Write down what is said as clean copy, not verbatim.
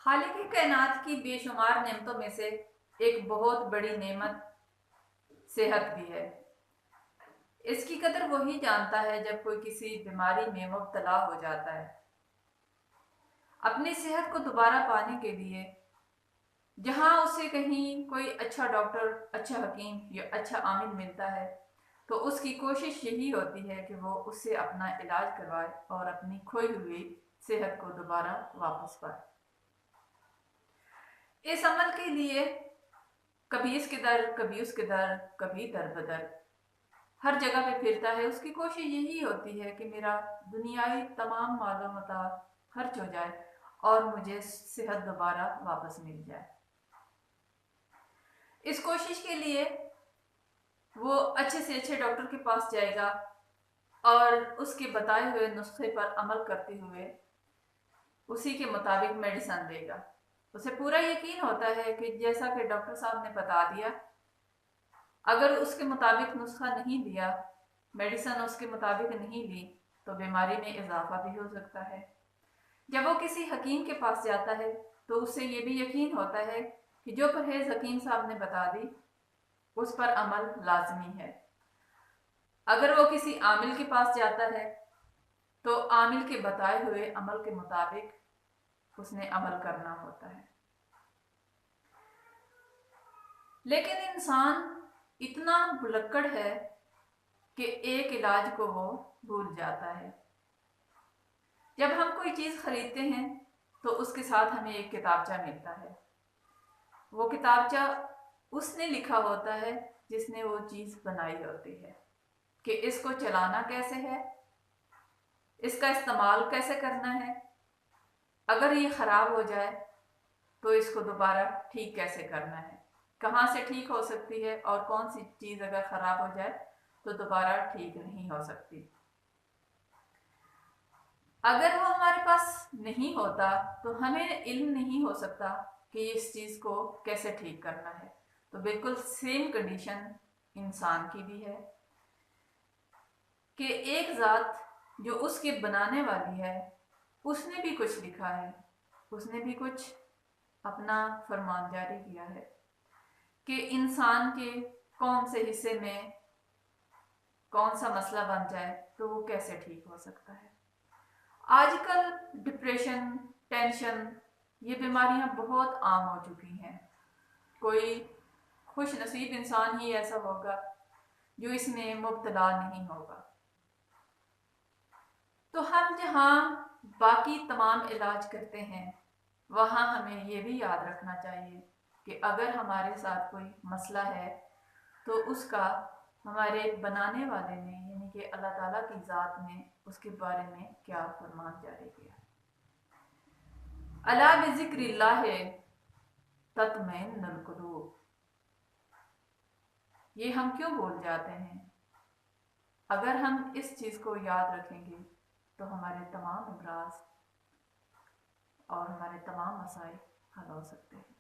خالق کائنات کی بے شمار نعمتوں میں سے ایک بہت بڑی نعمت صحت بھی ہے۔ اس کی قدر وہی جانتا ہے جب کوئی کسی بیماری میں مبتلا ہو جاتا ہے۔ اپنی صحت کو دوبارہ پانے کے لیے جہاں اسے کہیں کوئی اچھا ڈاکٹر، اچھا حکیم یا اچھا عامل ملتا ہے تو اس کی کوشش یہی ہوتی ہے کہ وہ اس سے اپنا علاج کروائے اور اپنی کھوئی ہوئی صحت کو دوبارہ واپس پائے۔ اس عمل کے لیے کبھی اس کے در، کبھی اس کے در، کبھی در بدر ہر جگہ پہ پھرتا ہے۔ اس کی کوشش یہی ہوتی ہے کہ میرا دنیاوی تمام مال و متاع خرچ ہو جائے اور مجھے صحت دوبارہ واپس مل جائے۔ اس کوشش کے لیے وہ اچھے سے اچھے ڈاکٹر کے پاس جائے گا اور اس کے بتائے ہوئے نسخے پر عمل کرتے ہوئے اسی کے مطابق میڈیسن دے گا۔ اسے پورا یقین ہوتا ہے کہ جیسا کہ ڈاکٹر صاحب نے بتا دیا، اگر اس کے مطابق نسخہ نہیں دیا، میڈیسن اس کے مطابق نہیں لی تو بیماری میں اضافہ بھی ہو سکتا ہے۔ جب وہ کسی حکیم کے پاس جاتا ہے تو اسے یہ بھی یقین ہوتا ہے کہ جو پرہیز حکیم صاحب نے بتا دی اس پر عمل لازمی ہے۔ اگر وہ کسی عامل کے پاس جاتا ہے تو عامل کے بتائے ہوئے عمل کے مطابق اس نے عمل کرنا ہوتا ہے۔ لیکن انسان اتنا بھلکڑ ہے کہ ایک علاج کو وہ بھول جاتا ہے۔ جب ہم کوئی چیز خریدتے ہیں تو اس کے ساتھ ہمیں ایک کتابچہ ملتا ہے۔ وہ کتابچہ اس نے لکھا ہوتا ہے جس نے وہ چیز بنائی ہوتی ہے کہ اس کو چلانا کیسے ہے، اس کا استعمال کیسے کرنا ہے، اگر یہ خراب ہو جائے تو اس کو دوبارہ ٹھیک کیسے کرنا ہے، کہاں سے ٹھیک ہو سکتی ہے اور کون سی چیز اگر خراب ہو جائے تو دوبارہ ٹھیک نہیں ہو سکتی۔ اگر وہ ہمارے پاس نہیں ہوتا تو ہمیں علم نہیں ہو سکتا کہ اس چیز کو کیسے ٹھیک کرنا ہے۔ تو بالکل سیم کنڈیشن انسان کی بھی ہے کہ ایک ذات جو اس کے بنانے والی ہے اس نے بھی کچھ لکھا ہے، اس نے بھی کچھ اپنا فرمان جاری کیا ہے کہ انسان کے کون سے حصے میں کون سا مسئلہ بن جائے تو وہ کیسے ٹھیک ہو سکتا ہے۔ آج کل ڈپریشن، ٹینشن، یہ بیماریاں بہت عام ہو چکی ہیں۔ کوئی خوش نصیب انسان ہی ایسا ہوگا جو اس میں مبتلا نہیں ہوگا۔ تو ہم جہاں باقی تمام علاج کرتے ہیں وہاں ہمیں یہ بھی یاد رکھنا چاہیے کہ اگر ہمارے ساتھ کوئی مسئلہ ہے تو اس کا ہمارے بنانے والے نے یعنی کہ اللہ تعالیٰ کی ذات نے اس کے بارے میں کیا فرمان جاری کیا۔ الا بذکر اللہ تطمئن القلوب، یہ ہم کیوں بھول جاتے ہیں؟ اگر ہم اس چیز کو یاد رکھیں گے تو ہمارے تمام امراض اور ہمارے تمام مسائل حل ہو سکتے ہیں۔